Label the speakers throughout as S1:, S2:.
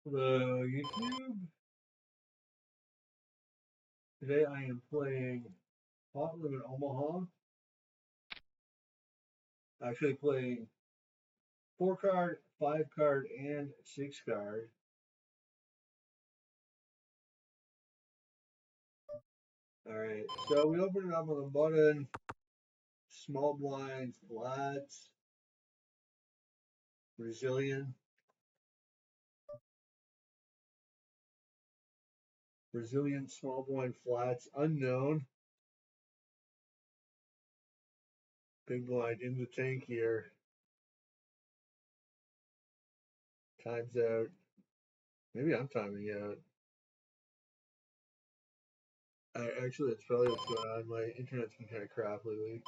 S1: Hello, YouTube. Today I am playing Hot Limit Omaha. Actually playing 4 card, 5 card, and 6 card. Alright, so we open it up with a button, small blind, flats, Brazilian, small blind flats, unknown. Big blind in the tank here. Time's out. Maybe I'm timing out. Actually, it's probably what's going on. My internet's been kind of crap lately.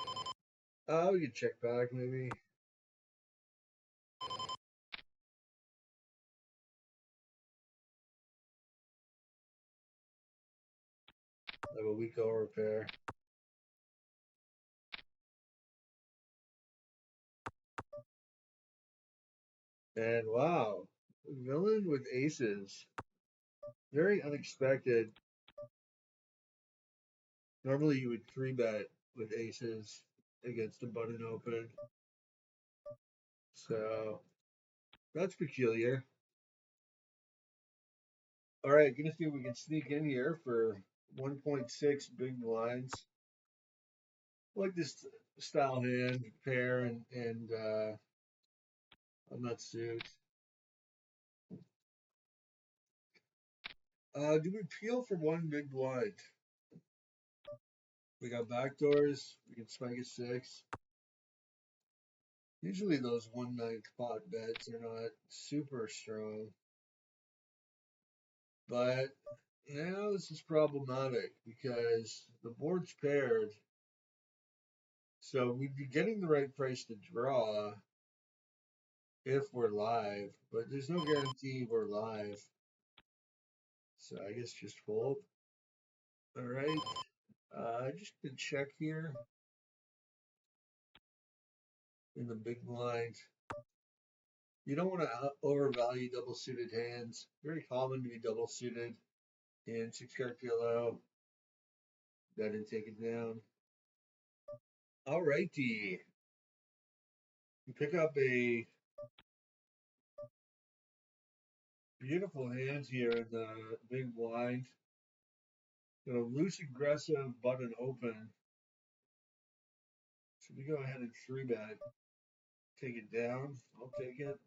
S1: We can check back maybe. I have a week over repair. And wow, villain with aces. Very unexpected. Normally you would 3-bet with aces against a button open. So that's peculiar. All right, gonna see if we can sneak in here for 1.6 big blinds. I like this style hand, pair, and a nut suit. Do we peel for 1 big blind? We got backdoors. We can spike a 6. Usually those 1/9 pot bets are not super strong. But now this is problematic because the board's paired. So we'd be getting the right price to draw if we're live, but there's no guarantee we're live. So I guess just fold. All right. Just to check here in the big blind. You don't want to overvalue double suited hands. Very common to be double suited in 6-card PLO. Go ahead and take it down. All righty. You pick up a beautiful hand here in the big blind. Got a loose aggressive button open. So we go ahead and 3-bet. Take it down. I'll take it.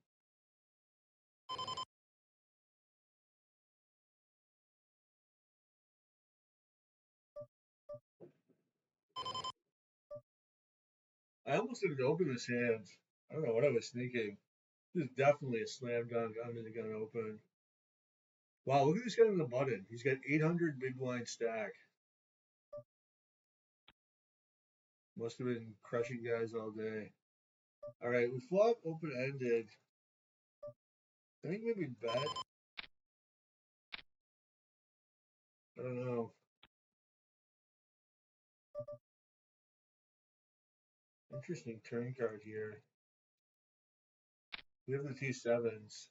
S1: I almost didn't open this hand. I don't know what I was thinking. This is definitely a slam dunk under the gun open. Wow, look at this guy in the button. He's got 800 big blind stack. Must have been crushing guys all day. All right, we flop open ended. I think maybe bet. I don't know. Interesting turn card here. We have the 2 7s.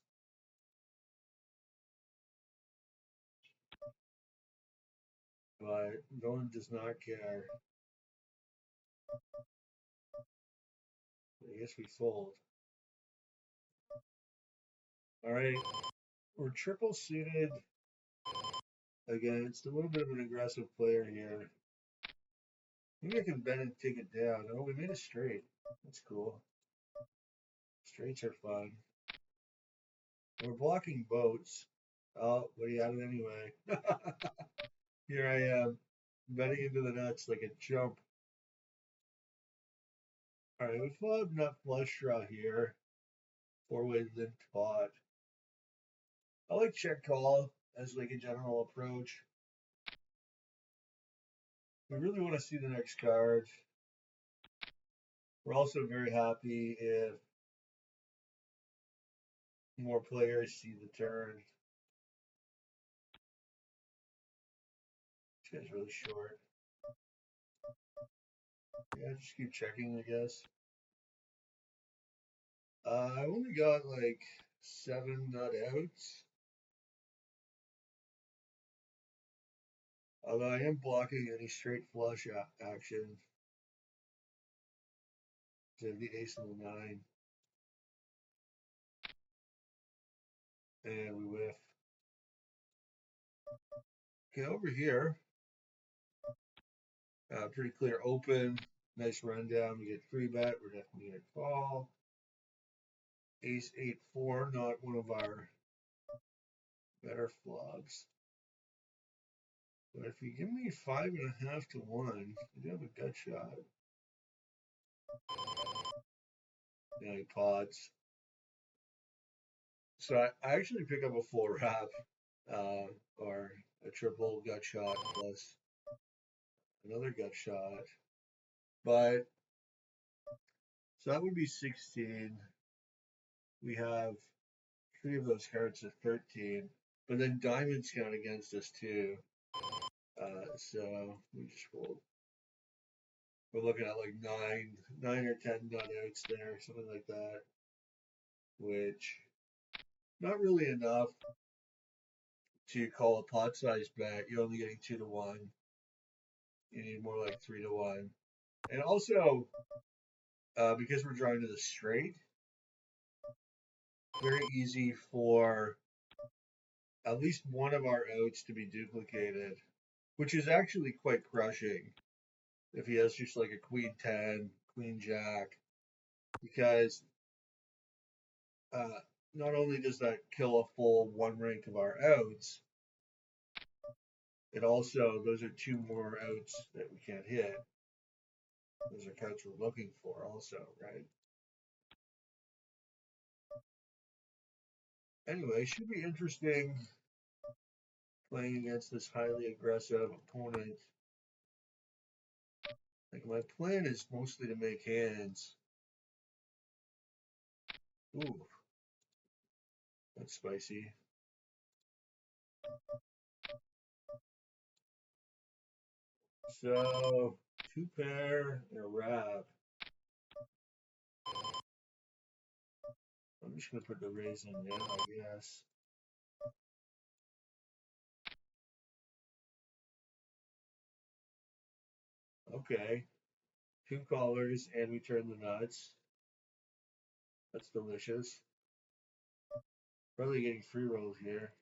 S1: But Villain does not care. I guess we fold. All right, we're triple suited against a little bit of an aggressive player here. Maybe I can bet and take it down. Oh, we made a straight. That's cool. Straights are fun. We're blocking boats. Oh, but he had it anyway. Here I am, betting into the nuts like a chump. All right, we flop nut flush draw here. 4 ways into pot. I like check call as like a general approach. We really want to see the next card. We're also very happy if more players see the turn. This guy's really short. Yeah, just keep checking, I guess. I only got like 7 nut outs. Although I am blocking any straight flush action. So the ace and the nine. And we whiff. Okay, over here, pretty clear open. Nice rundown. We get 3-bet. We're definitely going to call. Ace 8-4, not one of our better flops. But if you give me 5.5 to 1, you do have a gut shot. Now he pods. So I actually pick up a full wrap, or a triple gut shot plus another gut shot. But so that would be 16. We have 3 of those cards at 13. But then diamonds count against us too. So we just fold. We're looking at like 9 or 10 nut outs there, something like that. Which not really enough to call a pot size bet. You're only getting 2 to 1. You need more like 3 to 1. And also, because we're drawing to the straight, very easy for at least one of our outs to be duplicated, which is actually quite crushing if he has just like a queen 10, queen jack, because not only does that kill a full 1 rank of our outs, it also, those are 2 more outs that we can't hit. Those are cards we're looking for also, right? Anyway, should be interesting playing against this highly aggressive opponent. Like, my plan is mostly to make hands. Ooh, that's spicy. So, 2 pair and a wrap. I'm just gonna put the raise in now, I guess. Okay, 2 callers and we turn the nuts. That's delicious. Probably getting free rolls here.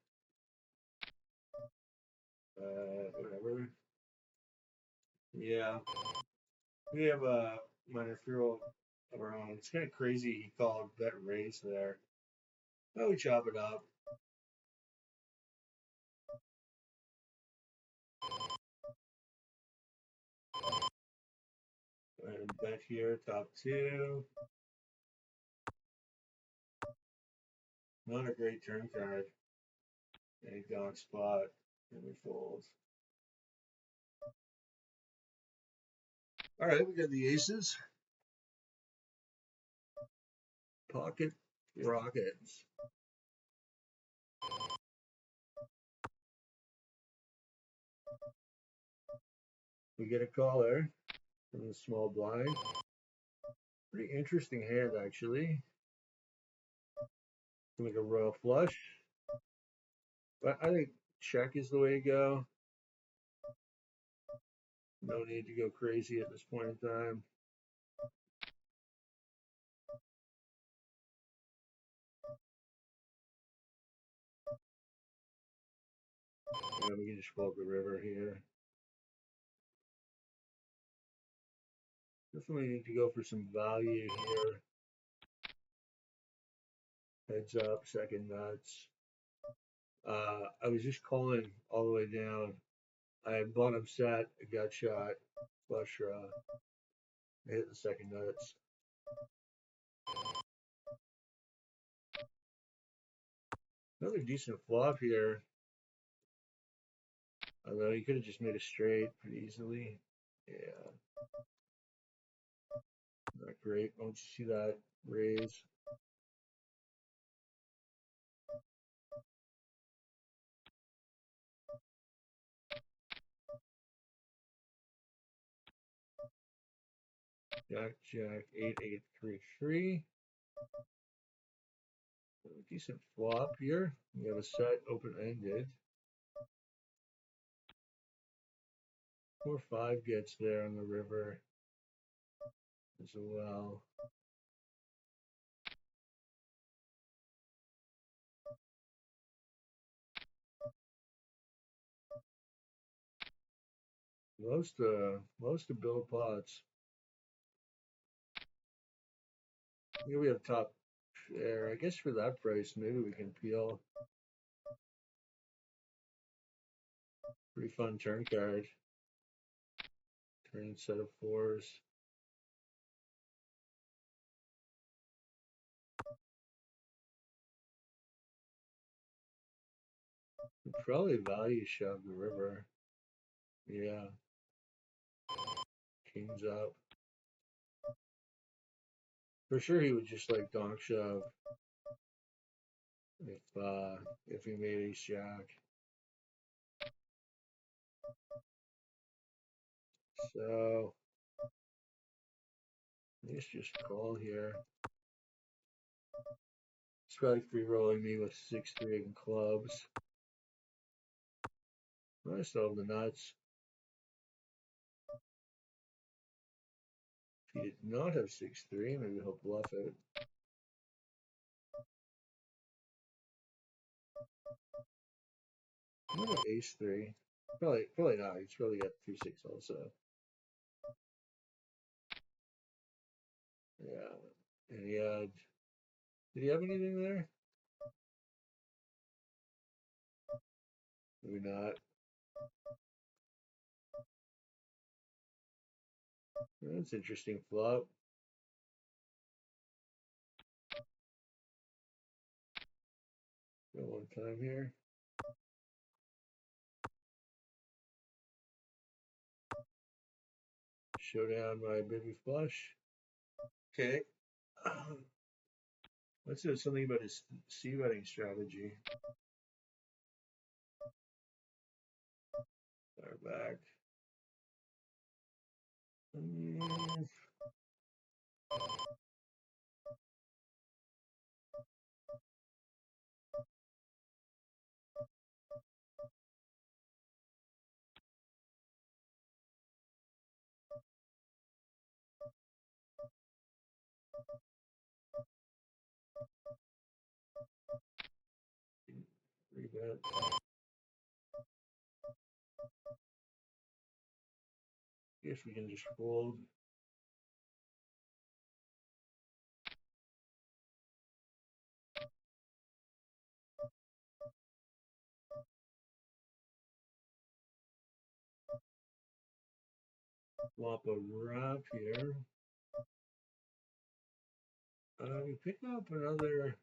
S1: Whatever. Yeah, we have a minor free roll of our own. It's kind of crazy he called bet raise there. Oh, we chop it up. And bet here, top 2. Not a great turn card. A donk spot, and we fold. All right, we got the aces. Pocket rockets. We get a caller from the small blind. Pretty interesting hand, actually. Like a royal flush. But I think check is the way to go. No need to go crazy at this point in time. And we can just fold the river here. Definitely need to go for some value here. Heads up, second nuts. I was just calling all the way down. I had bottom set, a gut shot, flush draw. I hit the second nuts. Another decent flop here. Although he could have just made a straight pretty easily. Yeah. Not great. Once you see that raise. Jack, Jack, 8-8-3-3. Decent flop here. We have a set open-ended. 4-5 gets there on the river as well. Most of Bill pots. Here we have top share. I guess for that price, maybe we can peel. Pretty fun turn card. Turn set of 4s. Probably value shove the river. Yeah. Kings up. For sure he would just like donk shove if he made ace jack. So let's just call here. He's probably free rolling me with 6-3 and clubs. I still have the nuts. If he did not have 6-3, maybe he'll bluff it. What about ace-3? Probably not. He's probably got 2-6 also. Yeah. And he had. Did he have anything there? Maybe not. That's interesting flop. Go one time here. Showdown my baby flush. Okay. Let's do something about his c-betting strategy. Fire back. Rebet. Guess we can just fold. Flop a wrap here. We pick up another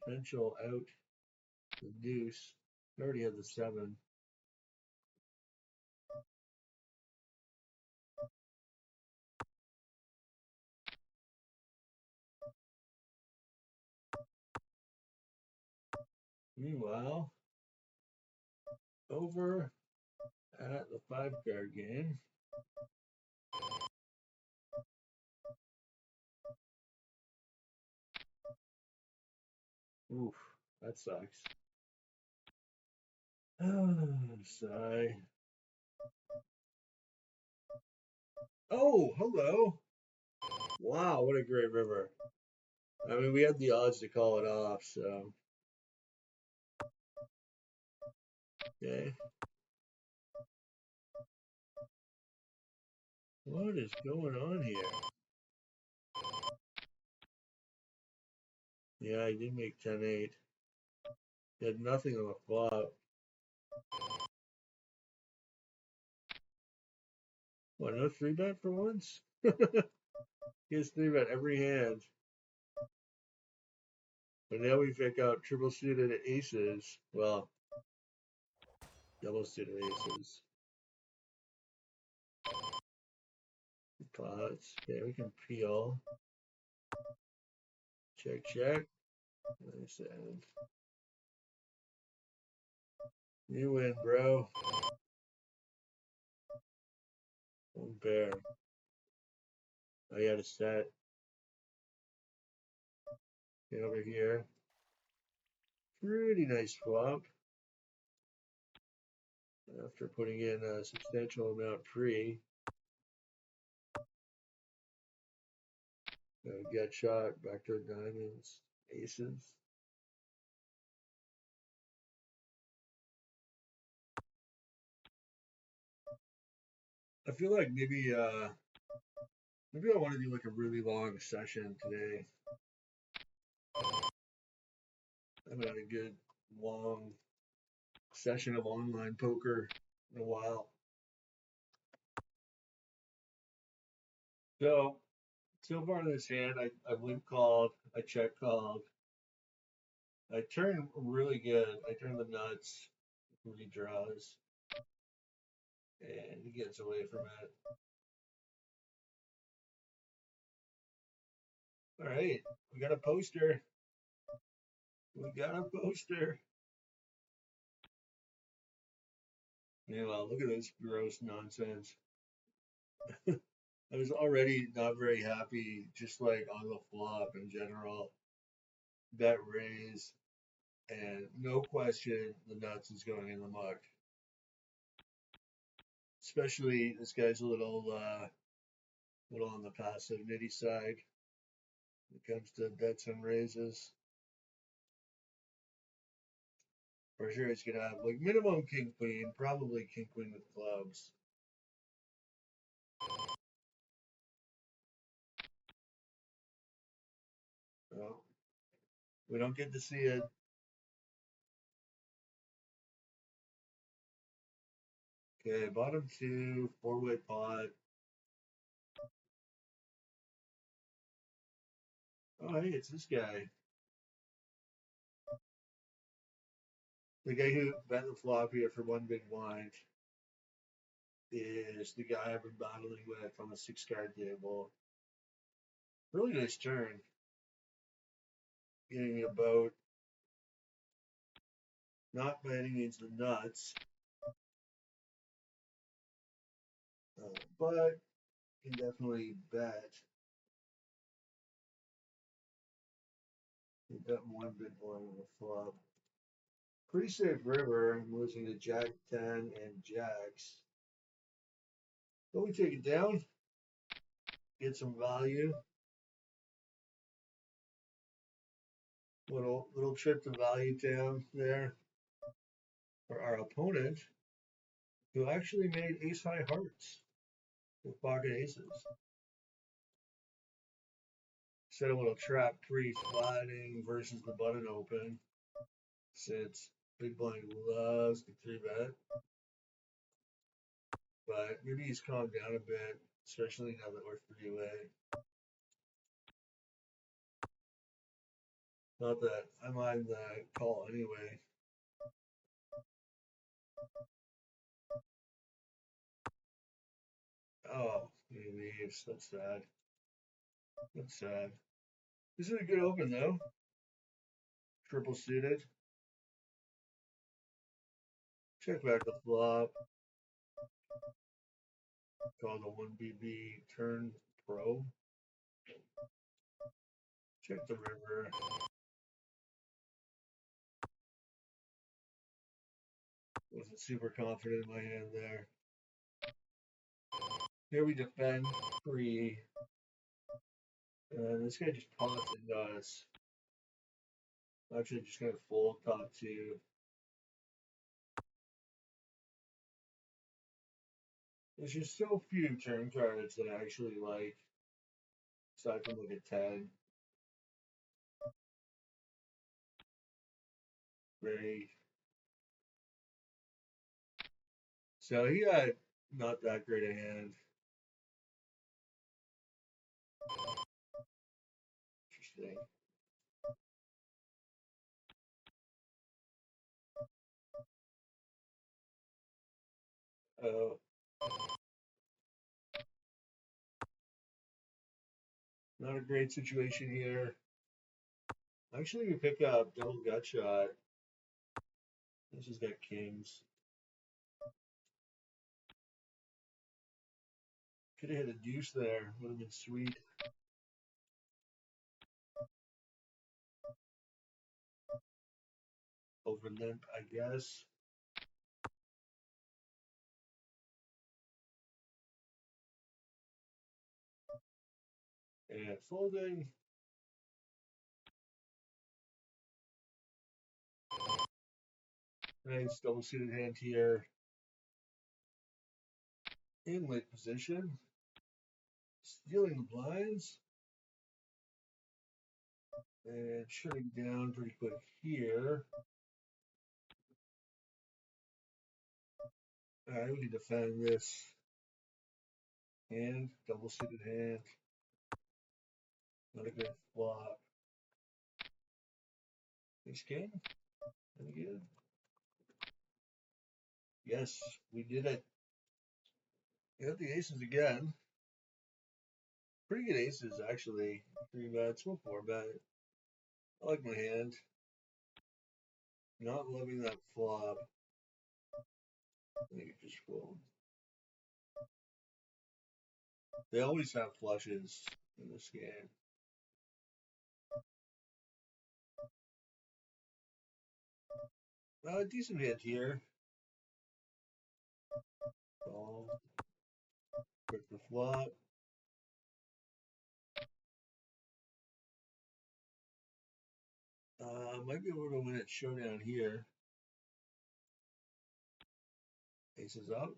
S1: potential out. The deuce. We already had the 7. Meanwhile, over at the 5-card game. Oof, that sucks. Sigh. Oh, hello. Wow, what a great river. I mean, we had the odds to call it off, so. Okay. What is going on here? Yeah, I did make 10-8. He had nothing on the flop. What, no 3-bet for once? He has 3-bet every hand. But now we pick out triple suited aces. Well, double suited aces. Pots. Okay, we can peel. Check, check. Nice hand. You win, bro. One pair. I got a set. Get over here. Pretty nice flop. after putting in a substantial amount pre. Get shot, backdoor diamonds, aces. I feel like maybe I want to do like a really long session today. I haven't had a good long session of online poker in a while. So far in this hand, I limp called, I check called, I turn really good. I turn the nuts, he draws, and he gets away from it. All right, we got a poster. We got a poster. Meanwhile, look at this gross nonsense. I was already not very happy, just like on the flop in general. Bet raise, and no question, the nuts is going in the muck. Especially this guy's a little on the passive nitty side when it comes to bets and raises. For sure, he's gonna have like minimum king queen, probably king queen with clubs. Well, we don't get to see it. Okay, bottom two, four-way pot. Oh, hey, it's this guy. The guy who bet the flop here for one big blind is the guy I've been battling with on the 6-card table. Really nice turn. Getting me about, not by any means the nuts, but can definitely bet. He bet one big blind on the flop. Pretty safe river. I'm losing to Jack 10 and Jacks. But we take it down, get some value. Little trip to value town there for our opponent, who actually made ace high hearts with pocket aces. Set a little trap pre-flatting versus the button open, since big blind loves to 3-bet. But maybe he's calmed down a bit, especially now that we're 3-way. Not that I mind the call anyway. Oh, he leaves. That's sad. That's sad. This is a good open though. Triple suited. Check back the flop. Call the 1BB turn pro. Check the river. Wasn't super confident in my hand there. Here we defend free. And this guy just pots into us. Actually, just gonna fold top two. There's just so few turn cards that I actually like, aside from like a 10. Very. So he got not that great a hand. Interesting. Oh. Not a great situation here. Actually, we pick up double gut shot. This has got kings. Could have hit a deuce there. Would have been sweet. Over limp, I guess. And folding. Nice double suited hand here. In late position. Stealing the blinds. And shutting down pretty quick here. Alright, we can defend this. Hand, double suited hand. Not a good flop. Ace king. Any good? Yes, we did it. We got the aces again. Pretty good aces, actually. 3 bets, 4 bet. I like my hand. Not loving that flop. I think it just fold. They always have flushes in this game. Decent hand here. Call. Quick the flop. Might be able to win at showdown here. Aces up.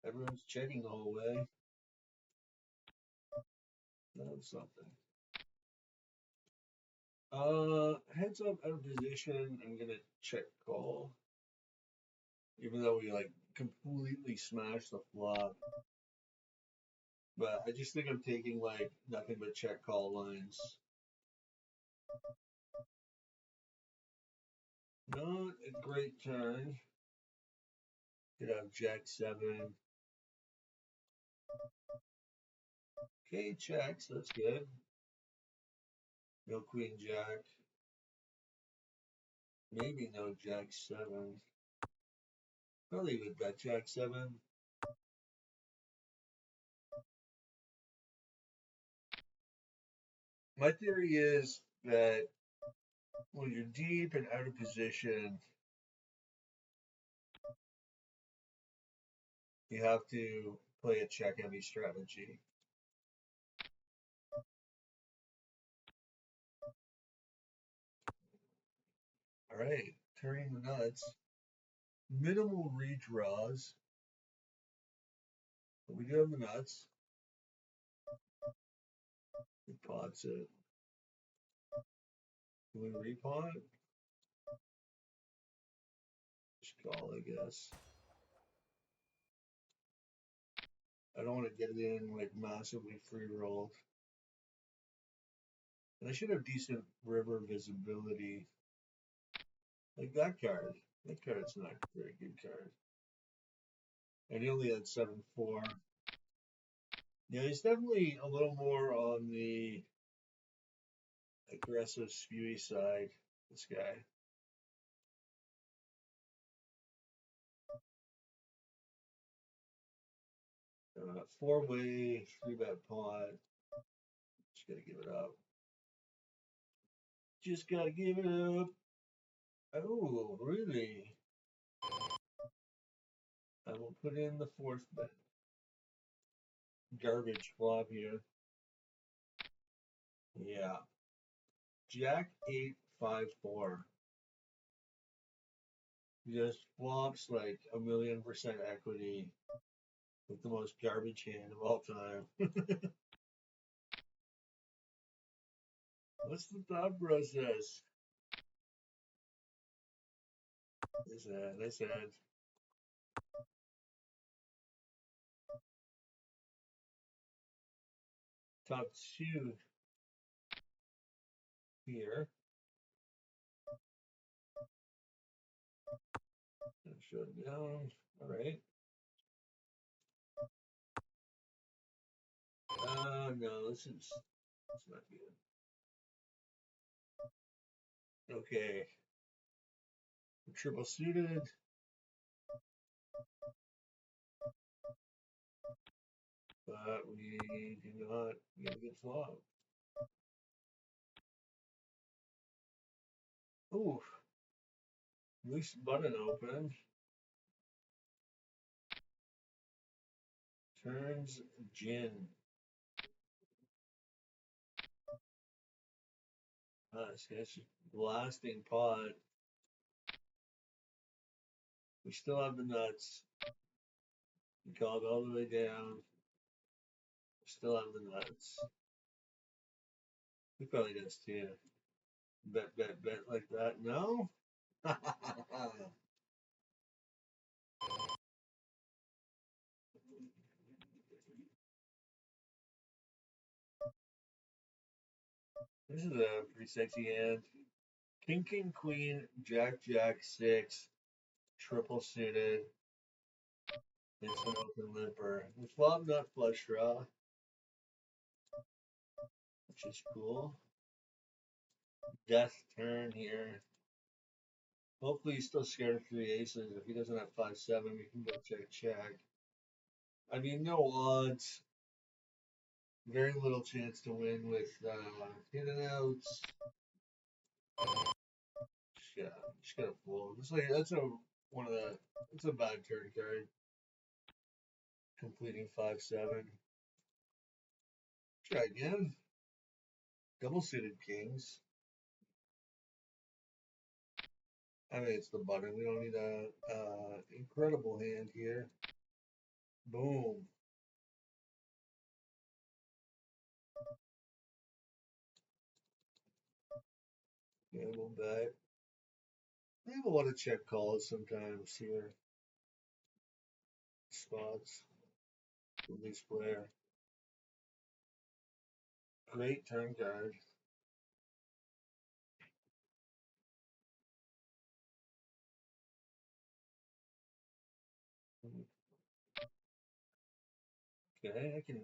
S1: Everyone's checking the whole way. That's something. Heads up out of position. I'm gonna check call. Even though we like completely smashed the flop. But I just think I'm taking like nothing but check call lines. Not a great turn. Could have jack 7. Okay, checks, that's good. No queen jack. Maybe no jack 7. Probably with bet jack 7. My theory is that when you're deep and out of position, you have to play a check heavy strategy. All right, turning the nuts. Minimal redraws. But we do have the nuts. He pots it. Can we repot? Just call, I guess. I don't want to get it in like massively free rolled. And I should have decent river visibility. Like that card. That card's not a very good card. And he only had 7-4. Yeah, he's definitely a little more on the aggressive, spewy side, this guy. Four-way, 3-bet pot. Just gotta give it up. Just gotta give it up. Oh, really? I will put in the 4th bet. Garbage flop here. Yeah. Jack 8, 5, 4. Just flops like 1,000,000% equity with the most garbage hand of all time. What's the thought process? Nice hand. Top 2 here. Shut down. All right. No, this is not good. Okay. Triple suited. But we do not get a good flop. Ooh. Loose button open. Turns gin. This guy's just blasting pot. We still have the nuts. We called all the way down. We still have the nuts. He probably does too. Bet like that. No? This is a pretty sexy hand. King, queen, jack, six, triple suited. It's an open limper. The flop nut flush draw, which is cool. Death turn here. Hopefully he's still scared of three aces. If he doesn't have 5-7, we can go check. I mean, no odds. Very little chance to win with hidden outs. Yeah, just gotta fold. It's like that's a bad turn card. Completing 5-7. Try again. Double suited kings. I mean, it's the button. We don't need a incredible hand here. Boom. Yeah, we'll bet. We have a lot of check calls sometimes here. Spots. Release player. Great turn card. Okay, I can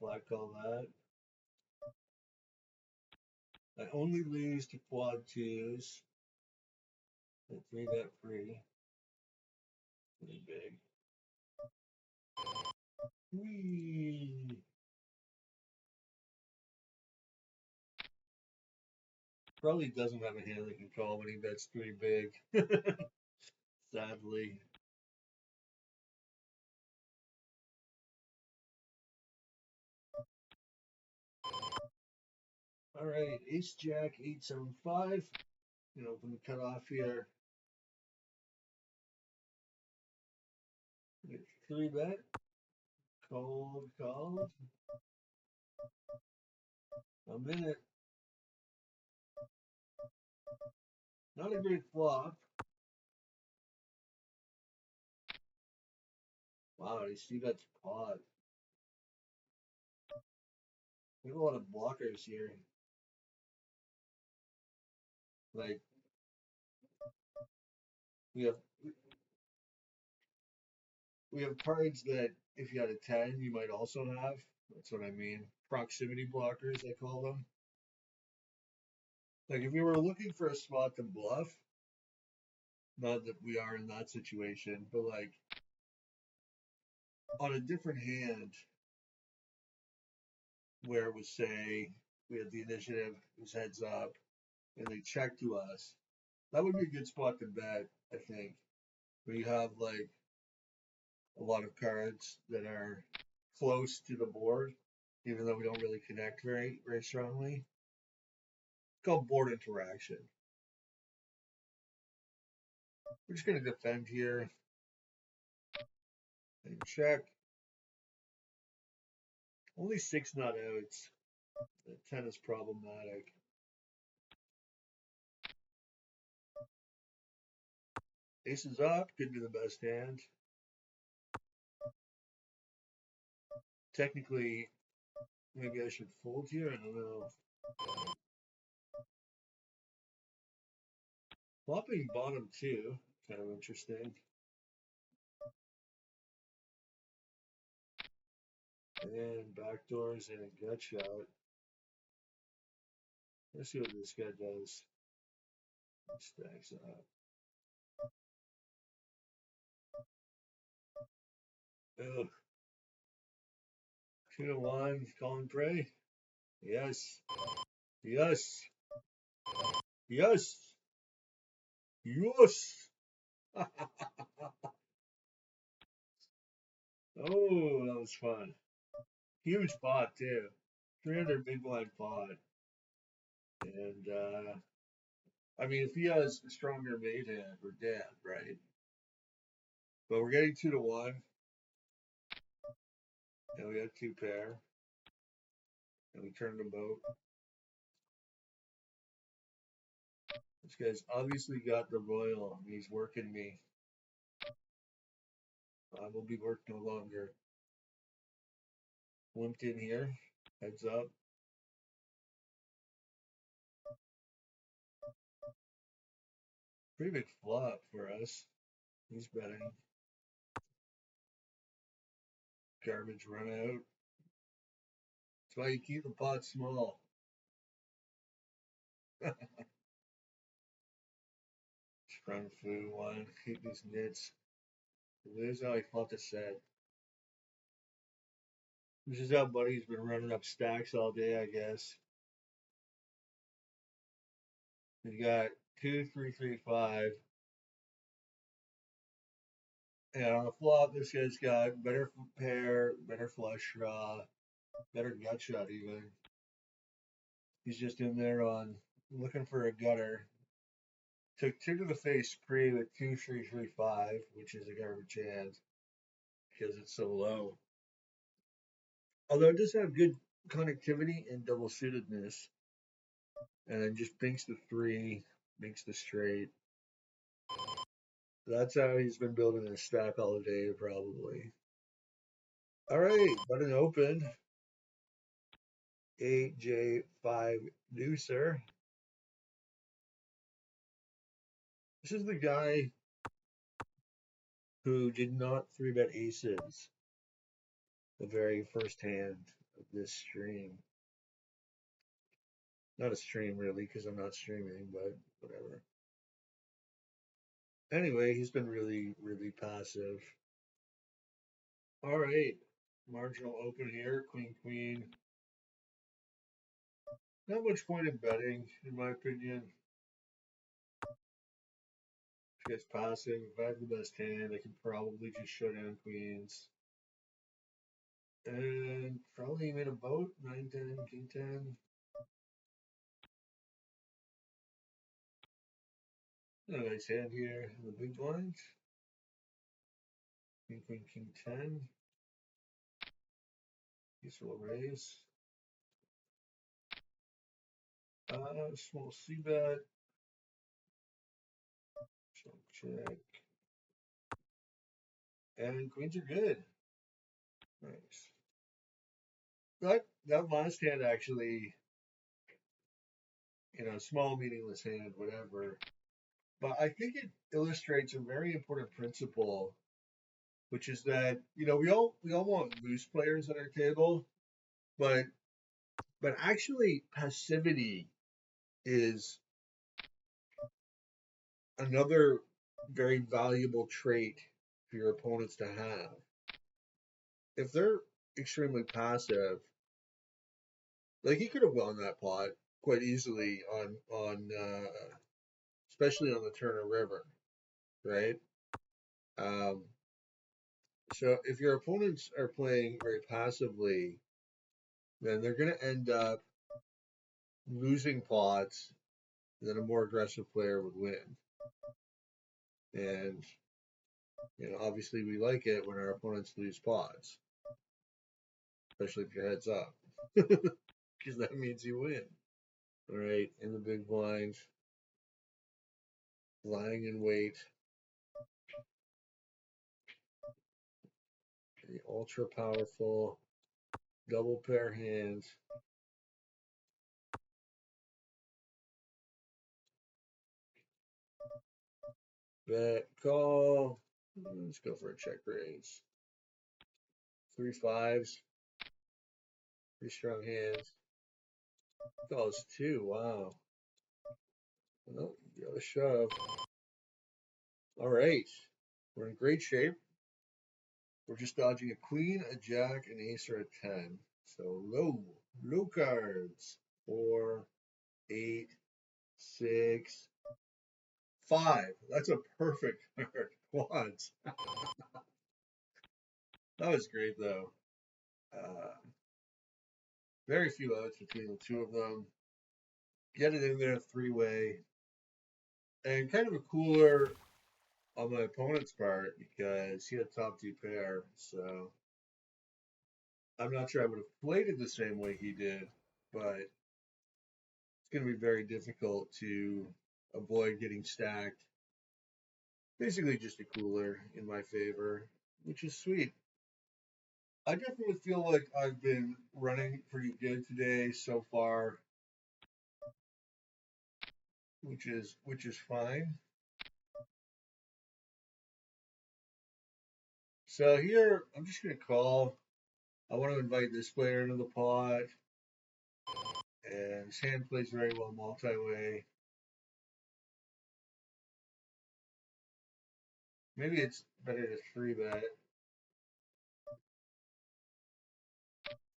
S1: flat call that. I only lose to quad twos. At 3-bet free. Pretty big. Whee! Probably doesn't have a hand that can call when he bets 3 big. Sadly. All right, ace jack 8-7-5. Open the cutoff here. 3-bet. Called. I'm in it. Not a great flop. Wow, you see that's pot. We have a lot of blockers here. Like we have cards that if you had a 10, you might also have. That's what I mean. Proximity blockers, I call them. Like if you were looking for a spot to bluff, not that we are in that situation, but like on a different hand where it was say we had the initiative, it was heads up, and they check to us, that would be a good spot to bet, I think. Where you have like a lot of cards that are close to the board, even though we don't really connect very strongly. It's called board interaction. We're just going to defend here and check. Only 6 not outs. The 10 is problematic. Ace is up, could be the best hand. Technically, maybe I should fold here, I don't know. Flopping bottom 2, kind of interesting. And backdoors and a gut shot. Let's see what this guy does. He stacks up. Ugh. 2-1, call and pray. Yes. Yes. Yes. Yes. Oh, that was fun. Huge pot too. 300 big blind pot. And I mean, if he has a stronger mate hand, we're dead, right? But we're getting 2-1, and we have two pair, and we turned them both. This guy's obviously got the royal, and he's working me. I will be worked no longer. Limped in here, heads up. Pretty big flop for us. He's betting. Garbage run out. That's why you keep the pot small. Run food, one, keep these nits. This is how he fought the set. This is how Buddy's been running up stacks all day, I guess. He's got 2, 3, 3, 5. And on the flop, this guy's got better pair, better flush draw, better gut shot even. He's just in there on looking for a gutter. Took 2 to the face pre with 2, 3, 3, 5, which is a garbage hand because it's so low. Although it does have good connectivity and double suitedness. And then just binks the 3, binks the straight. That's how he's been building his stack all day, probably. All right, button open. 8J5 deucer. This is the guy who did not 3-bet aces the very first hand of this stream. Not a stream, really, because I'm not streaming, but whatever. Anyway, he's been really, really passive. All right, marginal open here, queen, queen. Not much point in betting, in my opinion. This guy's passive. If I have the best hand, I can probably just shut down queens. And probably made a boat, 9, 10, king 10. A nice hand here in the big blind. King, queen, king 10. Useful raise. Small C bet. Check. And queens are good. Nice. That last hand actually, small meaningless hand, whatever. But I think it illustrates a very important principle, which is that we all want loose players at our table, but actually passivity is another very valuable trait for your opponents to have. If they're extremely passive, like he could have won that pot quite easily on especially on the Turner River, right? So if your opponents are playing very passively, then they're going to end up losing pots that a more aggressive player would win. And obviously we like it when our opponents lose pots, especially if your head's up, because that means you win. All right, in the big blind, lying in wait. The ultra powerful double pair hands. Bet call. Let's go for a check raise. 3 5s. Pretty strong hands. Calls 2. Wow. Well, you got a shove. All right. We're in great shape. We're just dodging a queen, a jack, an ace, or a 10. So low cards. 4, 8, 6, 5. That's a perfect card. Quads. That was great, though. Very few outs between the two of them. get it in there three-way, and kind of a cooler on my opponent's part because he had top two pair. So I'm not sure I would have played it the same way he did, but it's going to be very difficult to avoid getting stacked. Basically, just a cooler in my favor, which is sweet. I definitely feel like I've been running pretty good today so far, which is fine. So here, I'm just gonna call. I want to invite this player into the pot, and his hand plays very well multi-way. Maybe it's better to three bet.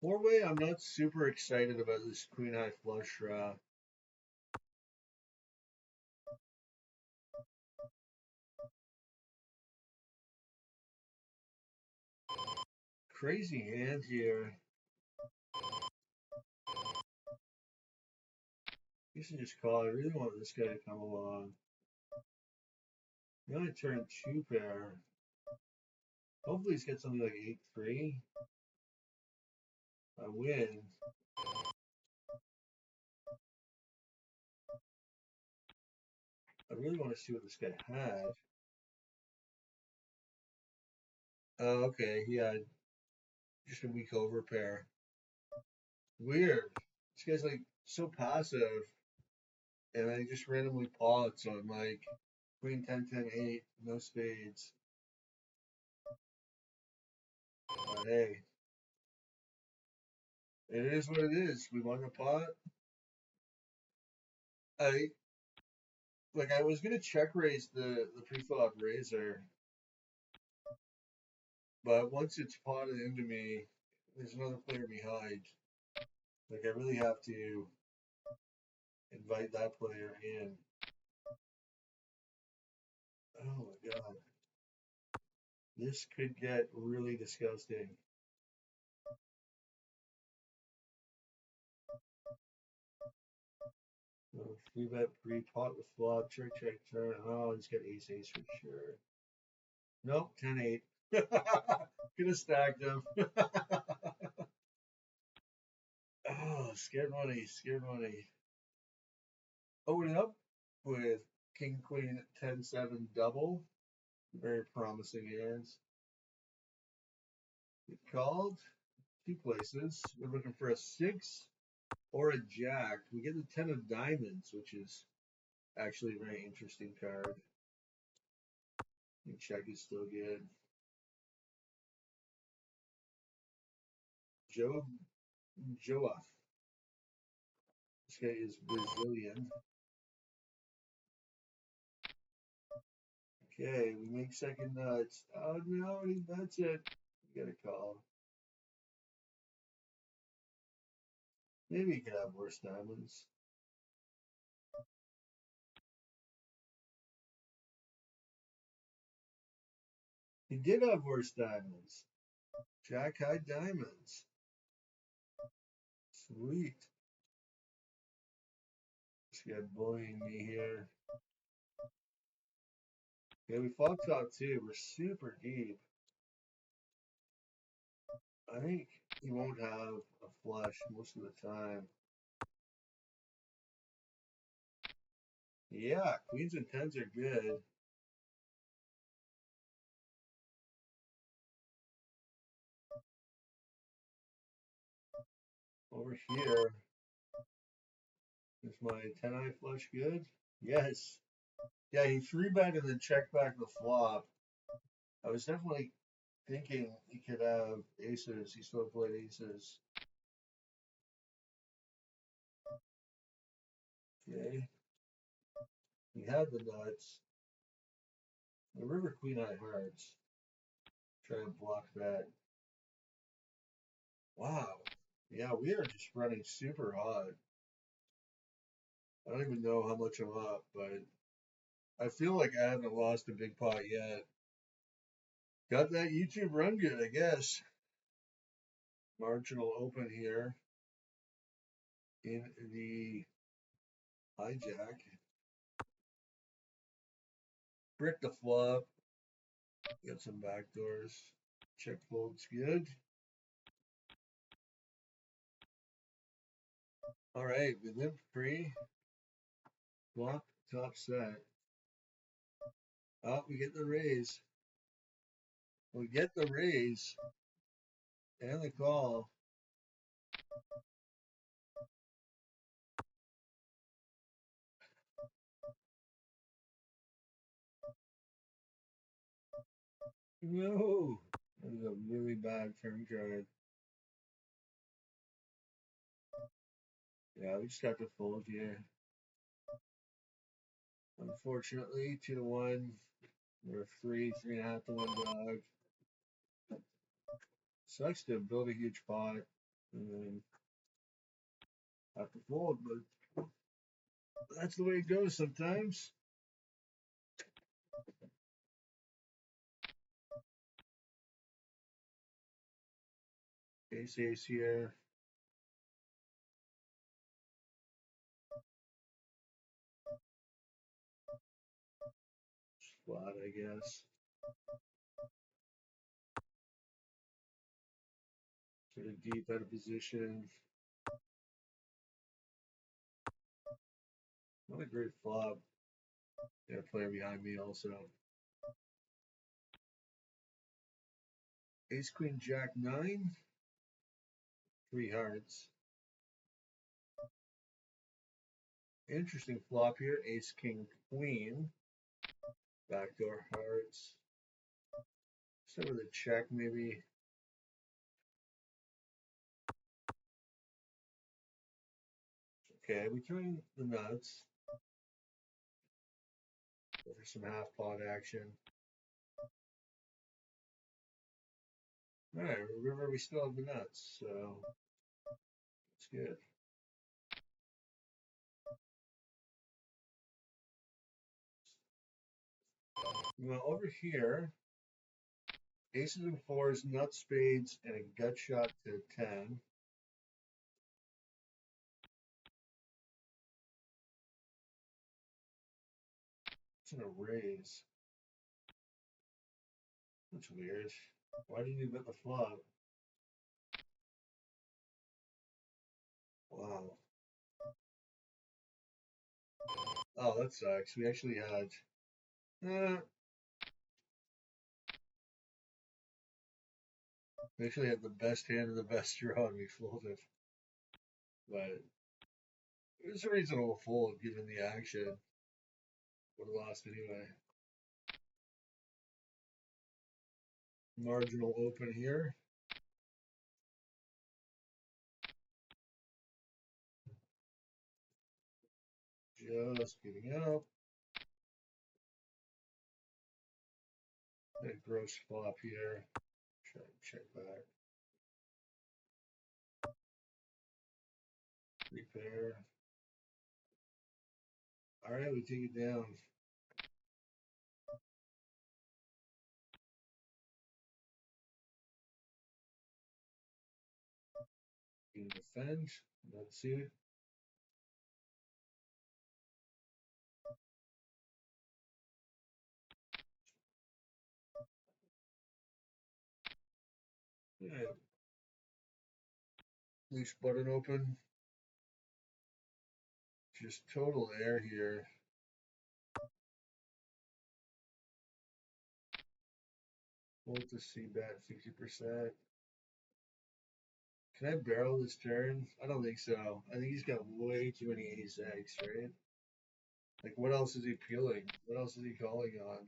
S1: Four-way, I'm not super excited about this queen high flush draw. Crazy hand here. You should just call. I really want this guy to come along. Now I turn two pair. Hopefully he's got something like 8-3. I win. I really want to see what this guy had. Oh, okay. He had just a weak over pair. Weird. This guy's like so passive. And I just randomly pots on like queen 10-10-8, no spades. But hey, it is what it is. We won the pot. I I was gonna check raise the pre-flop razor, but once it's potted into me, there's another player behind. Like I really have to invite that player in. Oh my god. This could get really disgusting. Oh, three bet pre-pot with flop, check, check, turn. Oh, he's got ace ace for sure. Nope, 10-8. Could have stacked him. Oh, scared money, scared money. Open up with king queen 10-7 double. Very promising hands. It called two places. We're looking for a 6 or a jack. We get the 10 of diamonds, which is actually a very interesting card. And check is still good. Joa. This guy is Brazilian. Okay, we make second nuts. Oh no, he bets it. We got a call. Maybe he could have worse diamonds. He did have worse diamonds. Jack high diamonds. Sweet. This guy bullying me here. Yeah, we flop top two. We're super deep. I think he won't have a flush most of the time. Yeah, queens and tens are good. Over here, is my 10-eye flush good? Yes. Yeah, he three bet and then checked back the flop. I was definitely thinking he could have aces. He still played aces. Okay. He had the nuts. The river queen eye hearts. Try and block that. Wow. Yeah, we are just running super hot. I don't even know how much I'm up, but I feel like I haven't lost a big pot yet. Got that YouTube run good, I guess. Marginal open here in the Hijack. Brick the flop. Get some backdoors. Check fold's good. All right, we limp free. Flop, top set. Oh, we get the raise. We get the raise. And the call. No. That was a really bad turn card. Yeah, we just have to fold here. Unfortunately, 2-1. We're 3.5 to 1 dog. Sucks to build a huge pot and then have to fold, but that's the way it goes sometimes. Ace here. Flat, I guess. Sort of deep out of position. Not a great flop. Yeah, player behind me also. Ace, queen, jack, 9. 3 hearts. Interesting flop here. Ace, king, queen. Backdoor hearts. Start with a check, maybe. Okay, we turn the nuts. Go for some half pot action. All right, river, we still have the nuts, so it's good. Now over here, aces and fours, nuts, spades, and a gut shot to 10. It's in a raise. That's weird. Why didn't you bet the flop? Wow. Oh, that sucks. We actually had. We actually had the best hand and the best draw, and we folded. But it was a reasonable fold given the action. Would have lost anyway. Marginal open here. Just getting up. A gross flop here. Try to check back. Repair. All right, we take it down. You defend. Let's see it. Yeah. Loose button open. Just total air here. Hold to C bet 60%. Can I barrel this turn? I don't think so. I think he's got way too many ace X, right? Like, what else is he peeling? What else is he calling on?